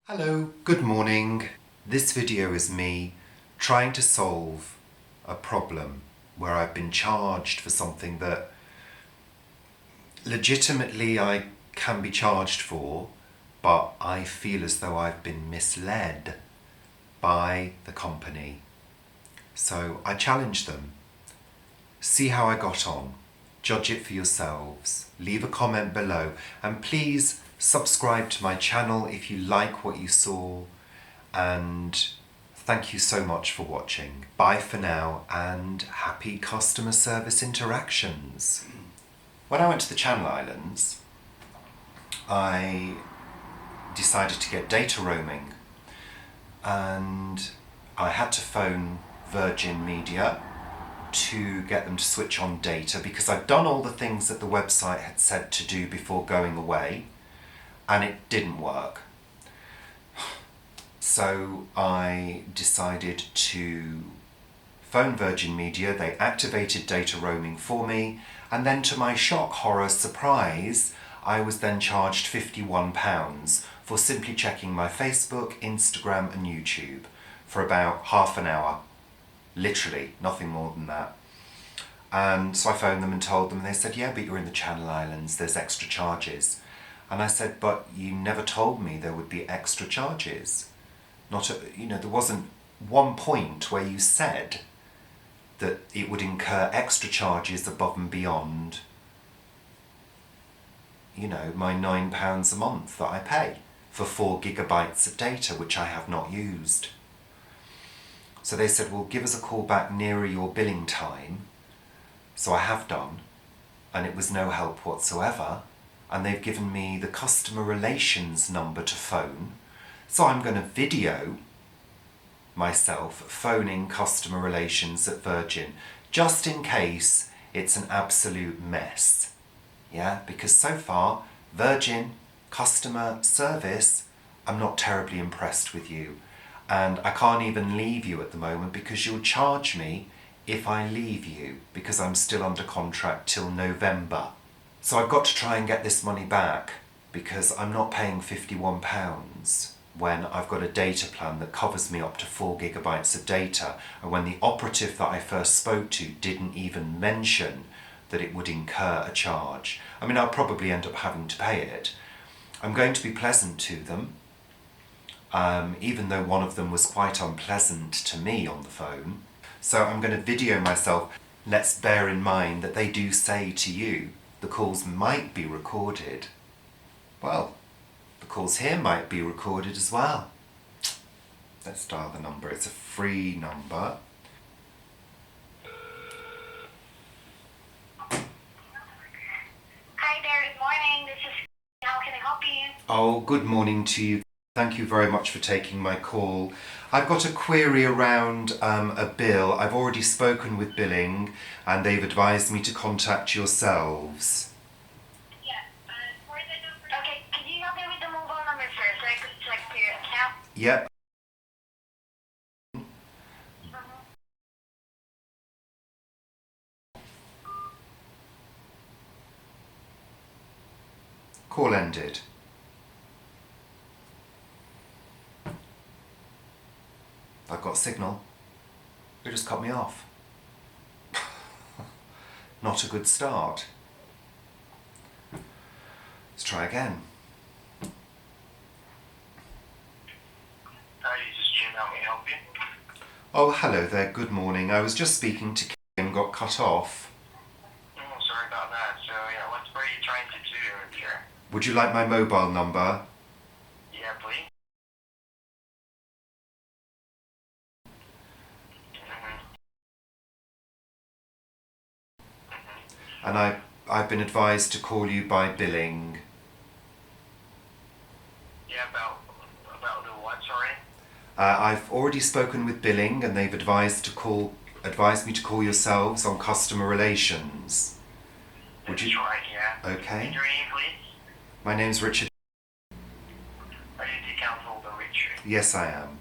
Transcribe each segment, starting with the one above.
Hello, good morning. This video is me trying to solve a problem where I've been charged for something that legitimately I can be charged for, but I feel as though I've been misled by the company. So I challenged them. See how I got on. Judge it for yourselves. Leave a comment below and please subscribe to my channel if you like what you saw, and thank you so much for watching. Bye for now and happy customer service interactions. When I went to the Channel Islands, I decided to get data roaming and I had to phone Virgin Media to get them to switch on data because I'd done all the things that the website had said to do before going away and it didn't work. So I decided to phone Virgin Media. They activated data roaming for me, and then to my shock, horror, surprise, I was then charged £51 for simply checking my Facebook, Instagram and YouTube for about half an hour. Literally, nothing more than that. And so I phoned them and told them, and they said, yeah, but you're in the Channel Islands, there's extra charges. And I said, but you never told me there would be extra charges. There wasn't one point where you said that it would incur extra charges above and beyond, my £9 a month that I pay for 4 gigabytes of data, which I have not used. So they said, well, give us a call back nearer your billing time. So I have done, and it was no help whatsoever. And they've given me the customer relations number to phone. So I'm going to video myself phoning customer relations at Virgin, just in case it's an absolute mess. Yeah, because so far, Virgin customer service, I'm not terribly impressed with you. And I can't even leave you at the moment because you'll charge me if I leave you, because I'm still under contract till November. So I've got to try and get this money back because I'm not paying £51 when I've got a data plan that covers me up to 4 gigabytes of data, and when the operative that I first spoke to didn't even mention that it would incur a charge. I mean, I'll probably end up having to pay it. I'm going to be pleasant to them, even though one of them was quite unpleasant to me on the phone. So I'm going to video myself. Let's bear in mind that they do say to you, the calls might be recorded. Well, the calls here might be recorded as well. Let's dial the number. It's a free number. Hi there, good morning. This is... How can I help you? Oh, good morning to you. Thank you very much for taking my call. I've got a query around a bill. I've already spoken with billing and they've advised me to contact yourselves. Okay, can you help me with the mobile number first so I could check your account? Yep. Call ended. I've got signal. It just cut me off. Not a good start. Let's try again. Hi, this is Jim. How may I help you? Oh, hello there. Good morning. I was just speaking to Kim and got cut off. Oh, sorry about that. So, yeah, what were you trying to do here? Would you like my mobile number? Yeah, please. And I've been advised to call you by billing. Yeah, about the what, sorry? I've already spoken with billing and they've advised me to call yourselves on customer relations. Would you? That's right, yeah. Okay. Your name, please? My name's Richard. Are you the account holder, Richard? Yes, I am.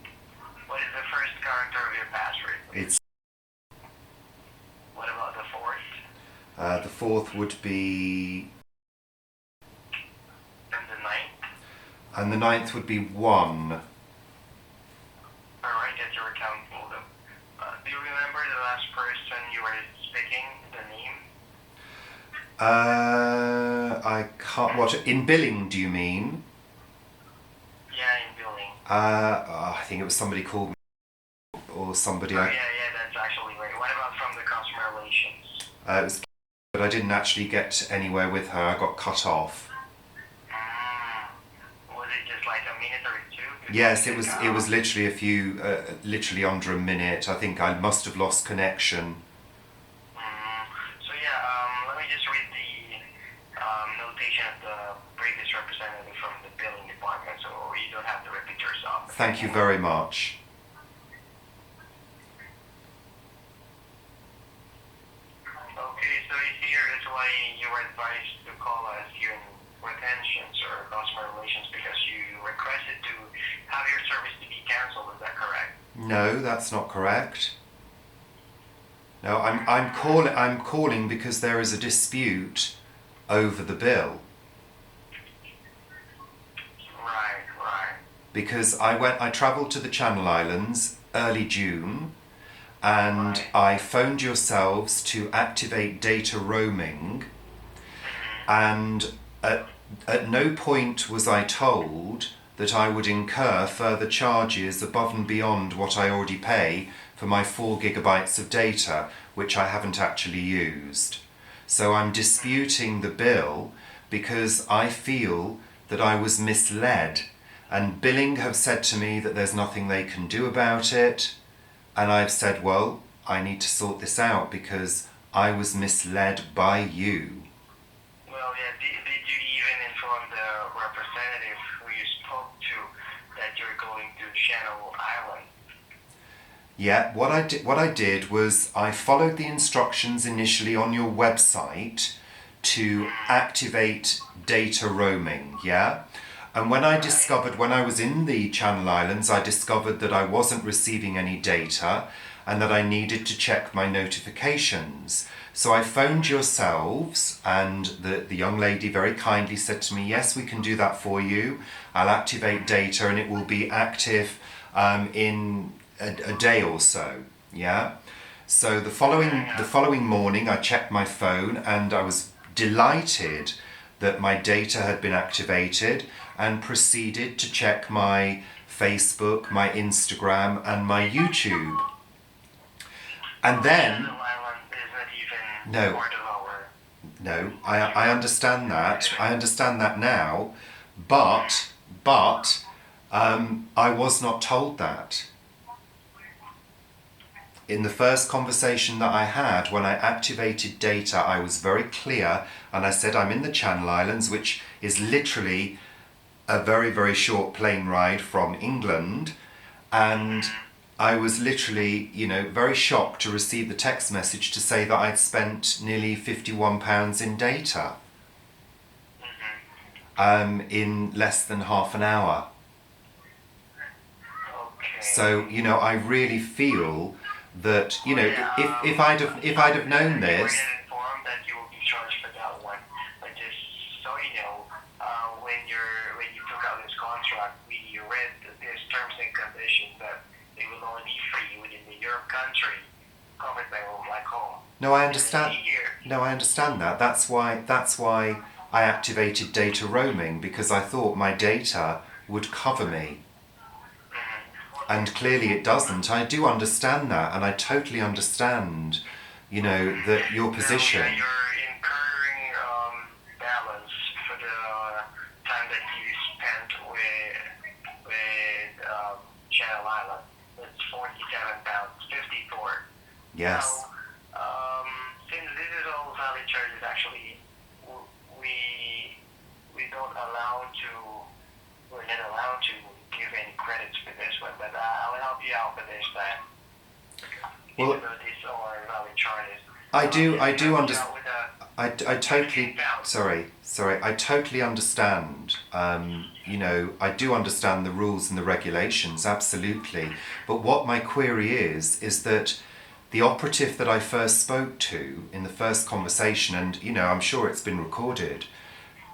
What is the first character of your password? It's What about the fourth? the fourth would be And the ninth? And the 9th would be 1. Alright, get your account pulled up. Do you remember the last person you were speaking, the name? I can't. What, in billing, do you mean? Yeah, in billing. I think it was somebody called me or somebody. Yeah, that's actually right. What about from the customer relations? It was, but I didn't actually get anywhere with her. I got cut off. Was it just like a minute or two? Yes, it was. It was literally a few, literally under a minute. I think I must have lost connection. So yeah, let me just read the notation of the previous representative from the billing department, so you don't have to repeat yourself. Thank you very much. Okay, so here is why you were advised to call us here in retentions or customer relations because you requested to have your service to be cancelled. Is that correct? No, that's not correct. No, I'm calling because there is a dispute over the bill. Right. Because I travelled to the Channel Islands early June, and I phoned yourselves to activate data roaming, and at no point was I told that I would incur further charges above and beyond what I already pay for my 4 gigabytes of data, which I haven't actually used. So I'm disputing the bill because I feel that I was misled, and billing have said to me that there's nothing they can do about it, and I've said, well, I need to sort this out because I was misled by you. Well, yeah, did you even inform the representative who you spoke to that you're going to Channel Island? Yeah, what I did was I followed the instructions initially on your website to activate data roaming, yeah? And when I was in the Channel Islands, I discovered that I wasn't receiving any data and that I needed to check my notifications. So I phoned yourselves, and the young lady very kindly said to me, yes, we can do that for you. I'll activate data and it will be active in a day or so, yeah? So the following morning I checked my phone and I was delighted that my data had been activated, and proceeded to check my Facebook, my Instagram and my YouTube. And then... Channel Island isn't even No. part of our... No, I understand that. I understand that now, but I was not told that. In the first conversation that I had, when I activated data, I was very clear and I said I'm in the Channel Islands, which is literally a very, very short plane ride from England, and I was literally, very shocked to receive the text message to say that I'd spent nearly £51 in data in less than half an hour. Okay. So, I really feel that, if I'd have known this. You weren't informed that you will be charged for that one, but just so you know, when you took out this contract, we read these terms and conditions that they will only be free within the Europe country covered by home. No, I understand. No, I understand that. That's why I activated data roaming, because I thought my data would cover me. And clearly it doesn't. I do understand that, and I totally understand, that your position. So, yeah, you're incurring balance for the time that you spent with Channel Island. It's £47.54. Yes. So, since this is all valid charges, actually, we're not allowed to give any credits for this one, but I will help you out for this time. Well, even though these are valid charges. I do understand. I totally understand. I do understand the rules and the regulations, absolutely. But what my query is that the operative that I first spoke to in the first conversation, and I'm sure it's been recorded,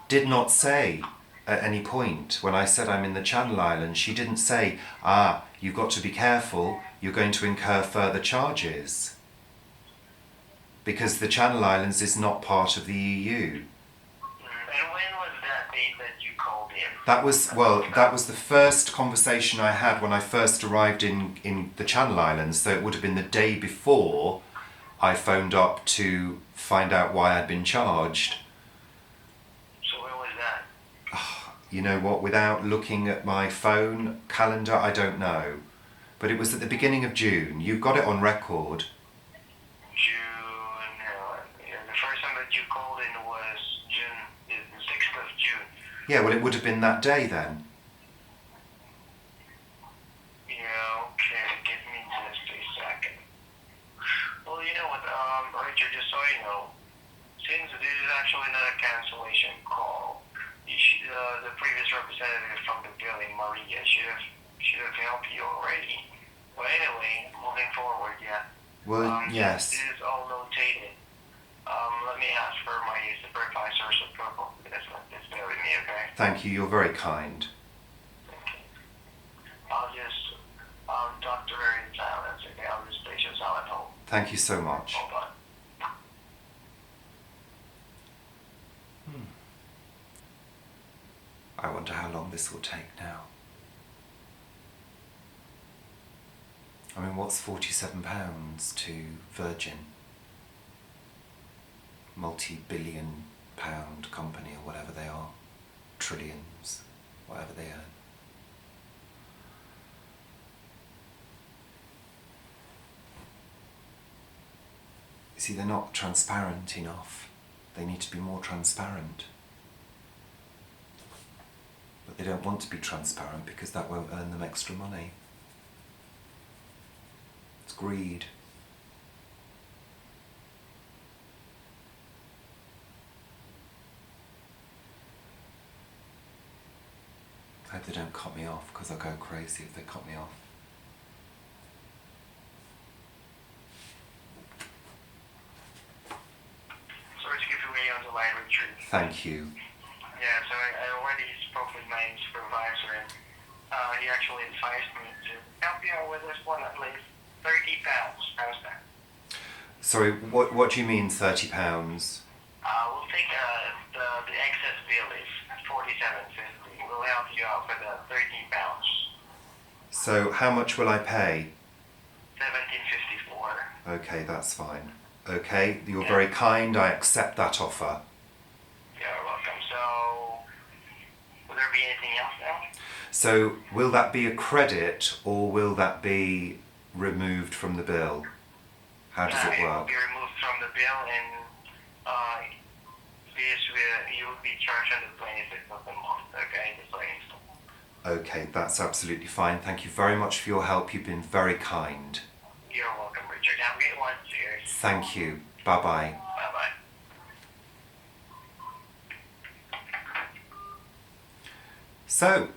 did not say at any point. When I said I'm in the Channel Islands, she didn't say, you've got to be careful, you're going to incur further charges. Because the Channel Islands is not part of the EU. And when was that date that you called in? That was the first conversation I had when I first arrived in the Channel Islands. So it would have been the day before I phoned up to find out why I'd been charged. So when was that? You know what, without looking at my phone calendar, I don't know. But it was at the beginning of June. You've got it on record. The first time that you called in was the 6th of June. Yeah, well, it would have been that day then. Yeah, okay, give me just a second. Well, you know what, Richard, just so you know, since this is actually not a cancellation call, the previous representative from the building, Maria, should have helped you already. But anyway, moving forward, yeah. Well, yes. This is all notated. Let me ask for my supervisor's approval. Just bear with me, okay? Thank you, you're very kind. Okay. I'll just talk to her in silence, okay? I'll just place you silent hold. Thank you so much. Hold on. I wonder how long this will take now. I mean, what's £47 to Virgin? Multi-billion pound company or whatever they are. Trillions, whatever they earn. You see, they're not transparent enough. They need to be more transparent. But they don't want to be transparent because that won't earn them extra money. It's greed. I hope they don't cut me off because I'll go crazy if they cut me off. Sorry to keep you waiting on the line, Richard. Thank you. Yeah, so I already spoke with my supervisor, and he actually advised me to help you out with this one at least £30. How's that? Sorry, what do you mean £30? We'll take the excess bill is $47.50. We'll help you out for the £13. So how much will I pay? $17.54. Okay, that's fine. Okay, you're very kind, I accept that offer. You're welcome. So, will there be anything else now? So will that be a credit or will that be removed from the bill? How does it It will work? be removed from the bill, and you will be charged on the 26th of the month, okay? Just so you know. Okay, that's absolutely fine. Thank you very much for your help. You've been very kind. You're welcome, Richard. Have a great one. Cheers. Thank you. Bye-bye. Bye-bye. So,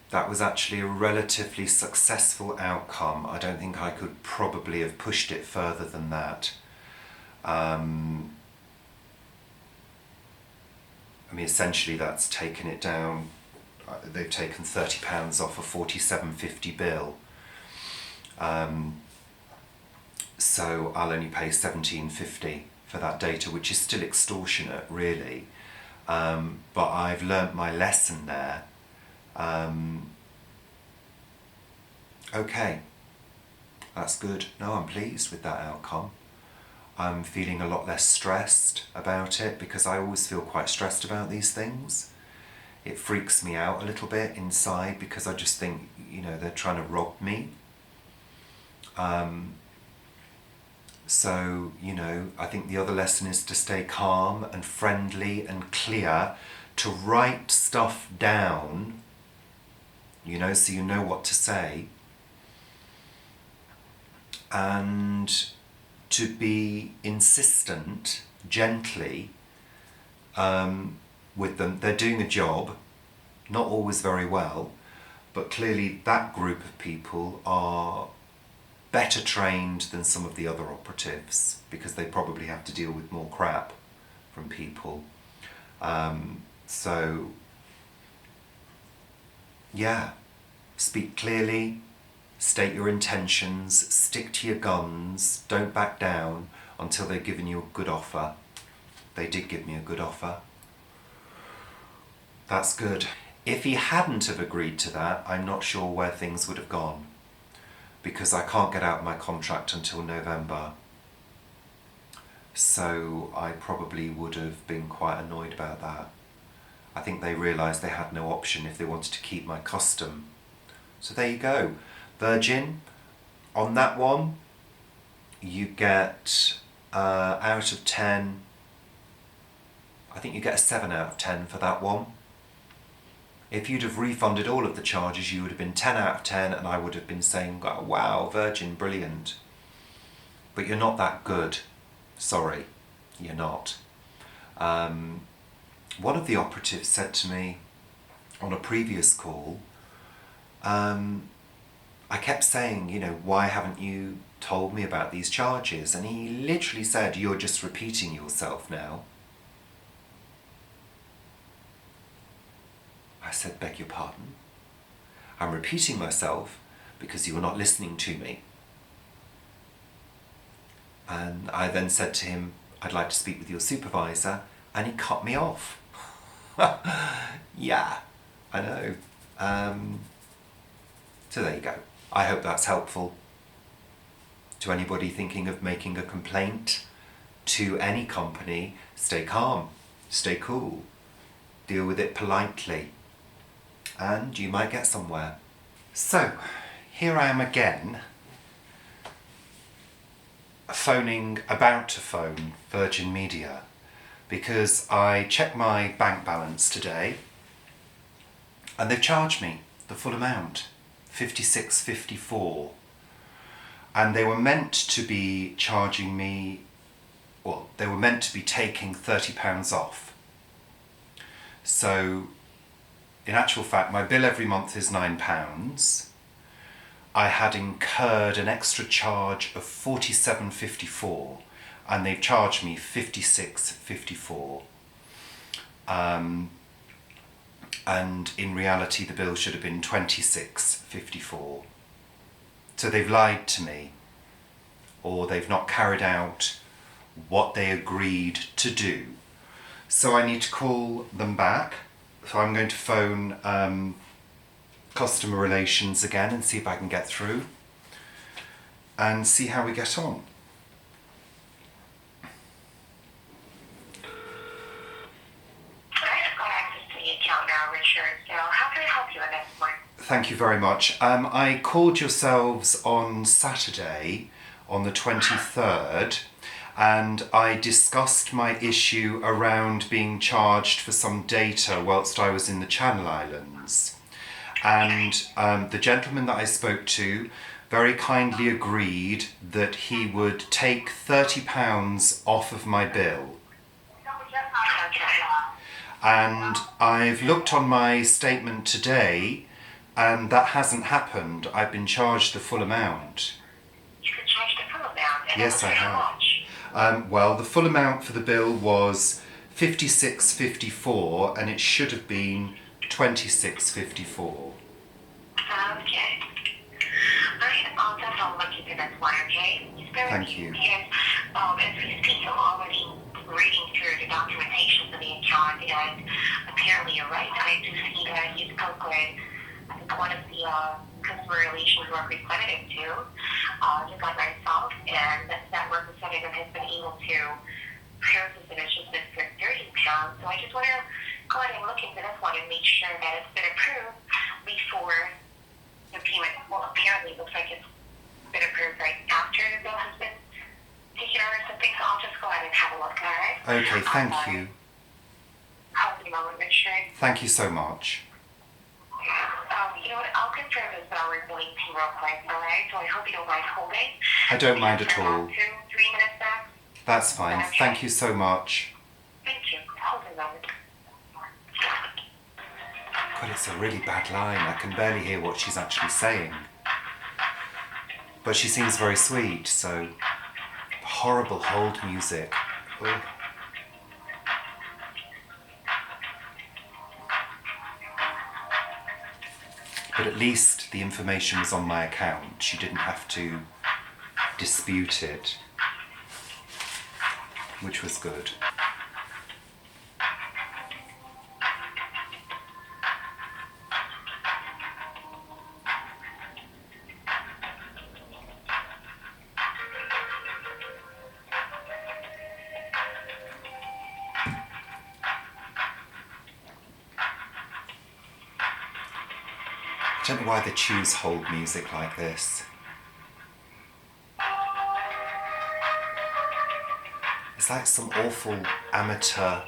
that was actually a relatively successful outcome. I don't think I could probably have pushed it further than that. I mean, essentially that's taken it down. They've taken £30 off a £47.50 bill. So I'll only pay £17.50 for that data, which is still extortionate, really. But I've learnt my lesson there. Okay, that's good. No, I'm pleased with that outcome. I'm feeling a lot less stressed about it because I always feel quite stressed about these things. It freaks me out a little bit inside because I just think, they're trying to rob me. So, I think the other lesson is to stay calm and friendly and clear, to write stuff down, so you know what to say, and to be insistent, gently, with them. They're doing a job, not always very well, but clearly that group of people are better trained than some of the other operatives because they probably have to deal with more crap from people. So, Yeah. Speak clearly, state your intentions, stick to your guns, don't back down until they've given you a good offer. They did give me a good offer. That's good. If he hadn't have agreed to that, I'm not sure where things would have gone, because I can't get out my contract until November. So I probably would have been quite annoyed about that. I think they realised they had no option if they wanted to keep my custom. So there you go. Virgin, on that one, you get out of 10, I think you get a 7 out of 10 for that one. If you'd have refunded all of the charges, you would have been 10 out of 10, and I would have been saying, oh, wow, Virgin, brilliant. But you're not that good. Sorry, you're not. One of the operatives said to me on a previous call, I kept saying, why haven't you told me about these charges? And he literally said, you're just repeating yourself now. I said, beg your pardon? I'm repeating myself because you were not listening to me. And I then said to him, I'd like to speak with your supervisor, and he cut me off. Yeah, I know. So there you go. I hope that's helpful to anybody thinking of making a complaint to any company. Stay calm, stay cool, deal with it politely, and you might get somewhere. So, here I am again, about to phone Virgin Media, because I checked my bank balance today and they've charged me the full amount, $56.54, and they were meant to be charging me, they were meant to be taking £30 off. So in actual fact, my bill every month is £9. I had incurred an extra charge of $47.54, and they've charged me $56.54. And in reality, the bill should have been $26.54. So they've lied to me, or they've not carried out what they agreed to do. So I need to call them back. So I'm going to phone customer relations again and see if I can get through and see how we get on. I've got access to the account now, Richard. So how can I help you at this point? Thank you very much. I called yourselves on Saturday, on the 23rd, and I discussed my issue around being charged for some data whilst I was in the Channel Islands. And the gentleman that I spoke to very kindly agreed that he would take £30 off of my bill. And I've looked on my statement today, and that hasn't happened. I've been charged the full amount. You've been charged the full amount? And Yes, I how have. much? Well, the full amount for the bill was $56.54, and it should have been $26.54. Okay. Alright, I'll definitely look into this one, okay? Thank you. Because, as we speak, I'm already reading through the documentation for the account, and apparently you're right. I do see that you spoke with, I think, one of the customer relations representative too, just like myself, and that representative has been able to process it. It's just been for £30. So I just want to go ahead and look into this one and make sure that it's been approved before the payment. Well, apparently it looks like it's been approved right after the bill has been taken out or something. So I'll just go ahead and have a look, all right? Okay, thank you. Hold on a moment, Richard. Thank you so much. You know what? I'll confirm this with our billing team real quick, all right? So I hope you don't mind holding. I don't mind at all. 2-3 minutes back. That's fine. Okay. Thank you so much. Thank you. Hold on a moment. God, it's a really bad line. I can barely hear what she's actually saying. But she seems very sweet, so horrible hold music. Ugh. But at least the information was on my account. She didn't have to dispute it, which was good. I don't know why they choose hold music like this. It's like some awful amateur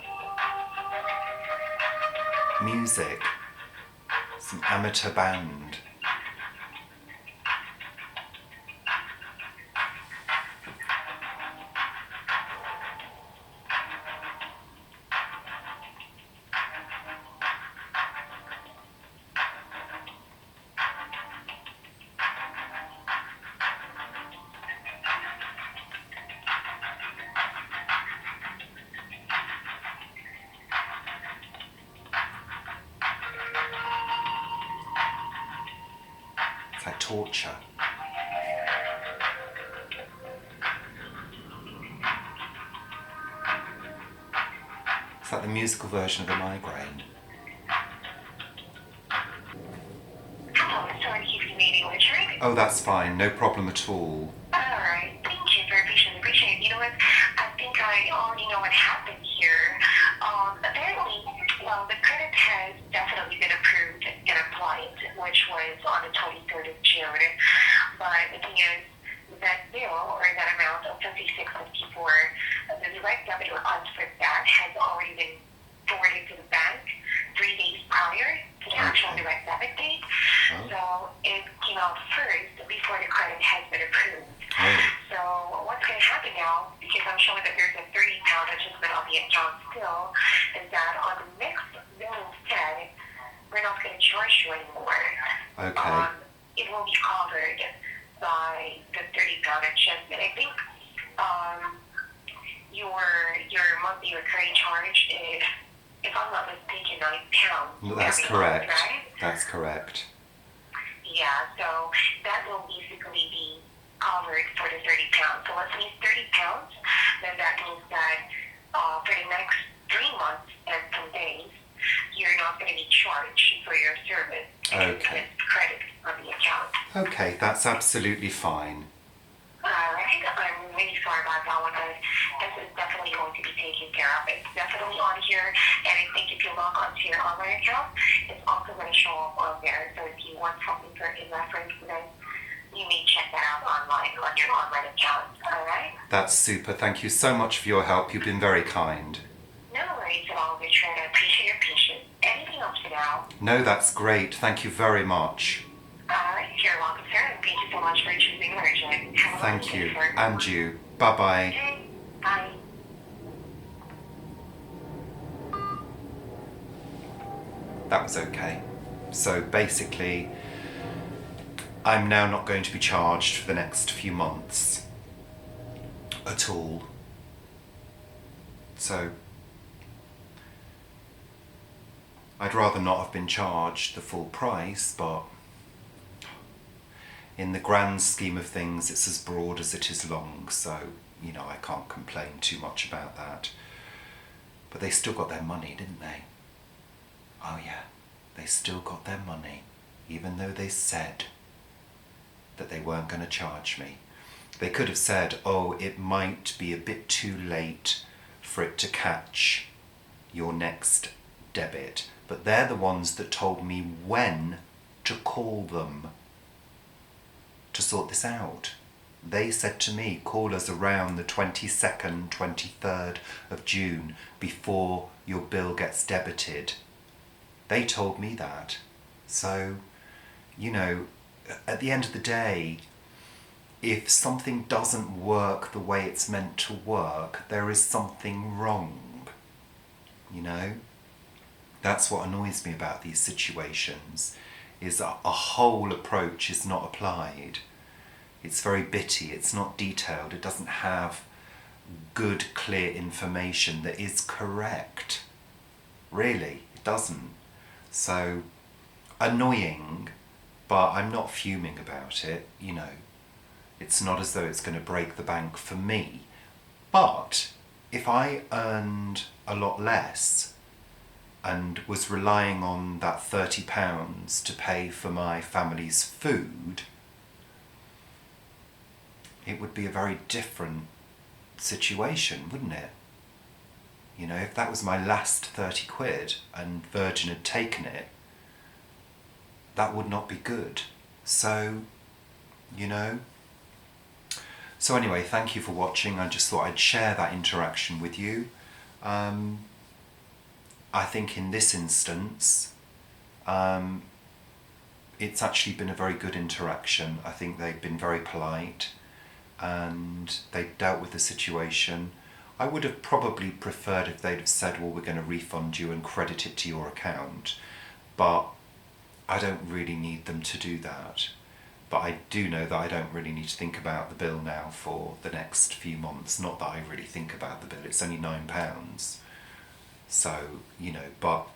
music, some amateur band. It's like torture. It's like the musical version of a migraine. Hello, sorry to keep you waiting, Richard. Oh, that's fine, no problem at all. Alright, thank you for your patience. Appreciate it. You know what? I think I already know what happened here. Apparently, well, the credit has definitely been approved and applied, which was on the 23rd of June. But the thing is, that bill or that amount of 56.54, the direct debit request for that has already been forwarded to the bank 3 days prior to the actual direct debit date. Oh. So it came out first before the credit has been approved. Oh. So what's going to happen now, because I'm showing that there's a £30 adjustment on the account still, is that on the next bill instead, we're not going to charge you anymore. Okay. It will be covered by the £30 adjustment. I think your monthly recurring charge is, if I'm not mistaken, £9. That's every correct. month, right? That's correct. Yeah, so that will basically be covered for the £30. So let's say £30, then that means that for the next 3 months and some days, you're not going to be charged for your service. Okay. It's credit on the account. Okay, that's absolutely fine. Alright, I'm really sorry about that one, guys. This is definitely going to be taken care of. It's definitely on here, and I think if you log onto your online account, it's also going to show up on there. So if you want something for in reference to this, you may check that out online on your online account. Alright? That's super. Thank you so much for your help. You've been very kind. No worries at all, Richard. I appreciate your patience. Anything else for now? No, that's great. Thank you very much. Alright, you're welcome, sir. And thank you so much for choosing Virgin. Have a Thank lovely you. day, sir. And you. Bye-bye. Okay, bye. That was okay. So basically, I'm now not going to be charged for the next few months at all. So I'd rather not have been charged the full price, but in the grand scheme of things, it's as broad as it is long, so, you know, I can't complain too much about that. But they still got their money, didn't they? Oh yeah, they still got their money, even though they said that they weren't going to charge me. They could have said, oh, it might be a bit too late for it to catch your next debit. But they're the ones that told me when to call them to sort this out. They said to me, call us around the 22nd, 23rd of June before your bill gets debited. They told me that. So, you know, at the end of the day, if something doesn't work the way it's meant to work, there is something wrong. You know? That's what annoys me about these situations, is a whole approach is not applied. It's very bitty, it's not detailed, it doesn't have good, clear information that is correct. Really, it doesn't. So, annoying, But I'm not fuming about it, It's not as though it's going to break the bank for me. But if I earned a lot less and was relying on that £30 to pay for my family's food, it would be a very different situation, wouldn't it? If that was my last 30 quid and Virgin had taken it, that would not be good. So, So anyway, thank you for watching. I just thought I'd share that interaction with you. I think in this instance, it's actually been a very good interaction. I think they've been very polite and they dealt with the situation. I would have probably preferred if they'd have said, well, we're going to refund you and credit it to your account, but I don't really need them to do that. But I do know that I don't really need to think about the bill now for the next few months. Not that I really think about the bill, it's only £9. So, but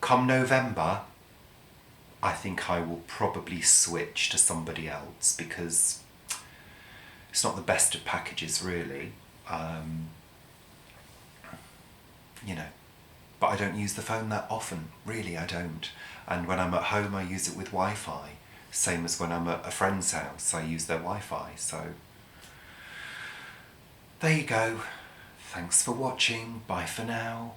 come November, I think I will probably switch to somebody else because it's not the best of packages, really. But I don't use the phone that often, really I don't. And when I'm at home I use it with Wi-Fi, same as when I'm at a friend's house, I use their Wi-Fi, so there you go. Thanks for watching, bye for now.